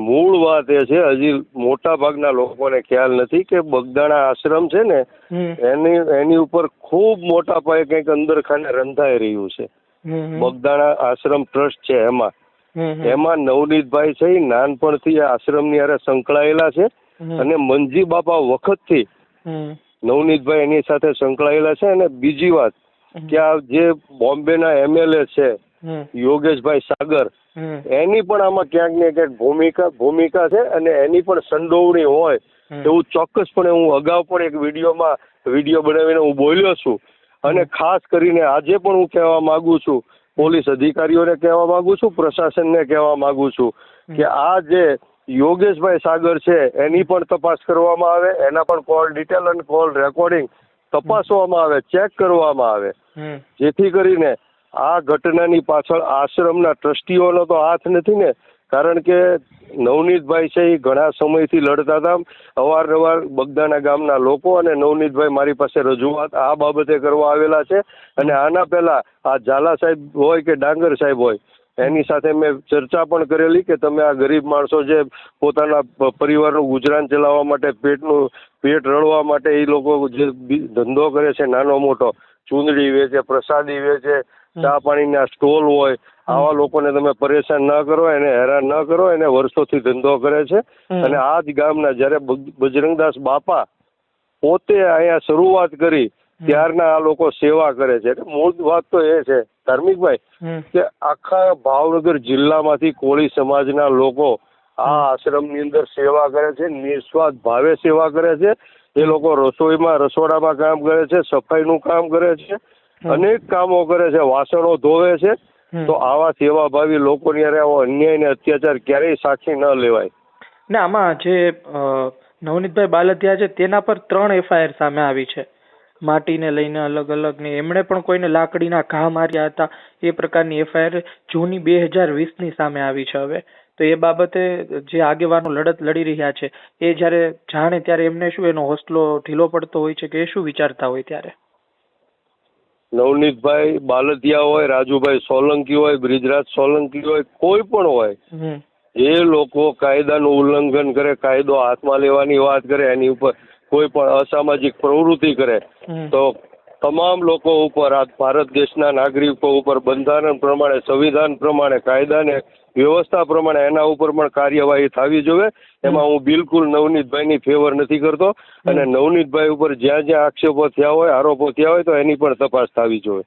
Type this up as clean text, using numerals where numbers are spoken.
મૂળ વાત એ છે, હજી મોટા ભાગના લોકોને ખ્યાલ નથી કે બગદાણા આશ્રમ છે ને એની ઉપર ખૂબ મોટા પાયે કંઈક અંદરખાને રંધાઈ રહ્યું છે. બગદાણા આશ્રમ ટ્રસ્ટ છે એમાં નવનીતભાઈ છે એ નાનપણથી આશ્રમની હારે સંકળાયેલા છે અને મંજી બાપા વખતથી નવનીતભાઈ એની સાથે સંકળાયેલા છે. અને બીજી વાત કે આ જે બોમ્બેના MLA છે યોગેશભાઈ સાગર, એની પણ આમાં ક્યાંક ને ક્યાંક ભૂમિકા છે અને એની પણ સંડોવણી હોય એવું ચોક્કસપણે હું અગાઉ પણ એક વિડીયો બનાવીને હું બોલ્યો છું. અને ખાસ કરીને આજે પણ હું કહેવા માંગુ છું, પોલીસ અધિકારીઓને કહેવા માંગુ છું, પ્રશાસનને કહેવા માંગુ છું કે આ જે યોગેશભાઈ સાગર છે એની પણ તપાસ કરવામાં આવે, એના પણ કોલ ડિટેલ અને કોલ રેકોર્ડિંગ તપાસવામાં આવે, ચેક કરવામાં આવે, જેથી કરીને આ ઘટનાની પાછળ આશ્રમના ટ્રસ્ટીઓનો તો હાથ નથી ને. કારણ કે નવનીતભાઈ છે એ ઘણા સમયથી લડતા હતા. અવારનવાર બગદાણા ગામના લોકો અને નવનીતભાઈ મારી પાસે રજૂઆત આ બાબતે કરવા આવેલા છે. અને આના પહેલા આ ઝાલા સાહેબ હોય કે ડાંગર સાહેબ હોય એની સાથે મેં ચર્ચા પણ કરેલી કે તમે આ ગરીબ માણસો જે પોતાના પરિવારનું ગુજરાન ચલાવવા માટે પેટ રળવા માટે એ લોકો જે ધંધો કરે છે નાનો મોટો, ચૂંદડી વેચે, પ્રસાદી વેચે, ચા પાણીના સ્ટોલ હોય, આવા લોકોને તમે પરેશાન ન કરો, એને હેરાન ન કરો. એને વર્ષોથી ધંધો કરે છે. અને આ જ ગામના જ્યારે બજરંગદાસ બાપા પોતે અહીંયા શરૂઆત કરી ત્યારના આ લોકો સેવા કરે છે. એટલે મૂળ વાત તો એ છે ધાર્મિકભાઈ કે આખા ભાવનગર જિલ્લામાંથી કોળી સમાજના લોકો આ આશ્રમની અંદર સેવા કરે છે, નિસ્વાર્થ ભાવે સેવા કરે છે. એ લોકો રસોડામાં કામ કરે છે, સફાઈનું કામ કરે છે, અનેક કામો કરે છે, વાસણો ધોવે છે. તો આવા સેવાભાવી લોકોની હારે આવો અન્યાય ને અત્યાચાર ક્યારેય સાક્ષી ન લેવાય. ને આમાં જે નવનીતભાઈ બાલદિયા છે તેના પર 3 FIR સામે આવી છે, માટીને લઈને અલગ અલગ ને એમણે પણ કોઈને લાકડીના ઘા માર્યા હતા. એ પ્રકારની FIR જૂની 2020ની સામે આવી છે. હવે તો એ બાબતે જે આગેવાનો લડત લડી રહ્યા છે એ જયારે જાણે ત્યારે એમને શું એનો હોસલો ઢીલો પડતો હોય છે કે એ શું વિચારતા હોય ત્યારે? નવનીતભાઈ બાલદિયા હોય, રાજુભાઈ સોલંકી હોય, બ્રિજરાજ સોલંકી હોય, કોઈ પણ હોય, એ લોકો કાયદાનું ઉલ્લંઘન કરે, કાયદો હાથમાં લેવાની વાત કરે, એની ઉપર કોઈ પણ અસામાજિક પ્રવૃત્તિ કરે તો તમામ લોકો ઉપર, આ ભારત દેશના નાગરિકો ઉપર બંધારણ પ્રમાણે, સંવિધાન પ્રમાણે, કાયદાને વ્યવસ્થા પ્રમાણે એના ઉપર પણ કાર્યવાહી થવી જોઈએ. એમાં હું બિલકુલ નવનીતભાઈની ફેવર નથી કરતો. અને નવનીતભાઈ ઉપર જ્યાં જ્યાં આક્ષેપો થયા હોય, આરોપો થયા હોય તો એની પણ તપાસ થવી જોઈએ.